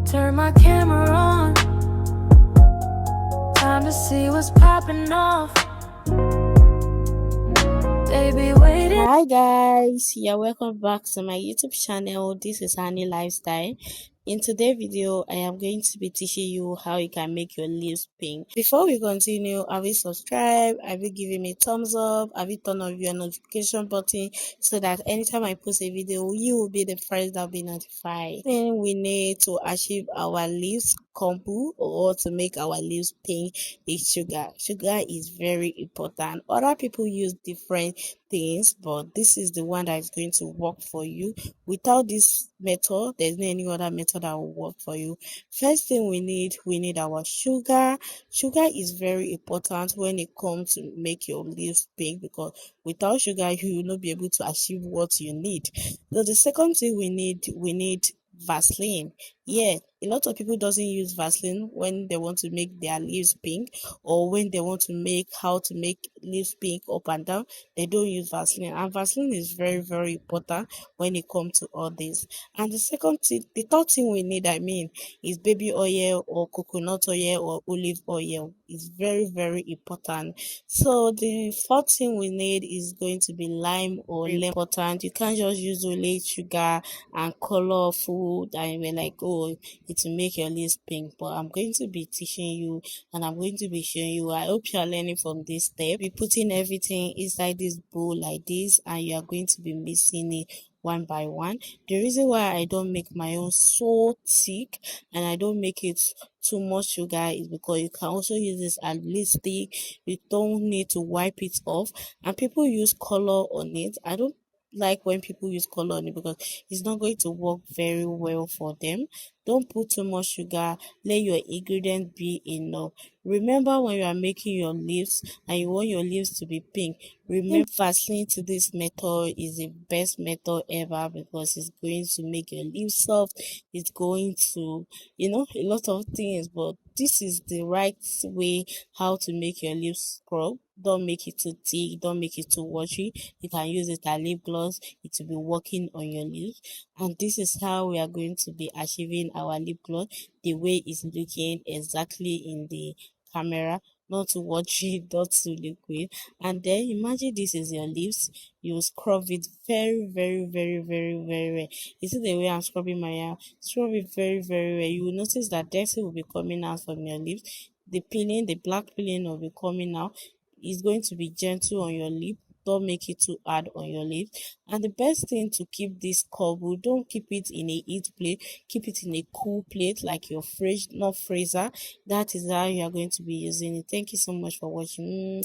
Turn my camera on. Time to see what's popping off. Baby, waiting. Hi guys, you're welcome back to my YouTube channel. This is Honey Lifestyle. In today's video, I am going to be teaching you how you can make your lips pink. Before we continue, have you subscribed? Have you given me thumbs up? Have you turned on your notification button so that anytime I post a video, you will be the first that will be notified? Then we need to achieve our lips combo or to make our lips pink is sugar. Sugar is very important. Other people use different things, but this is the one that is going to work for you. Without this method, there's no any other method that will work for you. First thing we need our sugar. Sugar is very important when it comes to make your lips pink, because without sugar you will not be able to achieve what you need. So the second thing we need Vaseline. Yeah, a lot of people doesn't use Vaseline when they want to make their lips pink, or when they want to make how to make lips pink up and down. They don't use Vaseline, and Vaseline is very important when it comes to all this. And the third thing we need, is baby oil or coconut oil or olive oil. It's very important. So the fourth thing we need is going to be lime or lemon. Important. You can't just use only sugar and color food and we're like, oh, it will make your lips pink. But I'm going to be teaching you, and I'm going to be showing you. I hope you are learning from this step. Be putting everything inside this bowl like this, and you are going to be mixing it one by one. The reason why I don't make my own so thick and I don't make it too much sugar is because you can also use this as lipstick. You don't need to wipe it off, and people use color on it. I don't like when people use color on it because it's not going to work very well for them. Don't put too much sugar. Let your ingredient be enough. Remember, when you are making your lips and you want your lips to be pink, remember Vaseline to this method is the best method ever, because it's going to make your lips soft. It's going to, a lot of things, but this is the right way how to make your lips scrub. Don't make it too thick, don't make it too watery. You can use it as lip gloss. It will be working on your lips. And this is how we are going to be achieving our lip gloss the way it's looking exactly in the camera, not too watery, not too liquid. And then imagine this is your lips. You scrub it very well. You see the way I'm scrubbing my hair? Scrub it very well. You will notice that dirty will be coming out from your lips. The peeling, the black peeling will be coming out. It's going to be gentle on your lip. Don't make it too hard on your lips. And the best thing to keep this cover, don't keep it in a heat plate. Keep it in a cool plate like your fridge, not freezer. That is how you are going to be using it. Thank you so much for watching.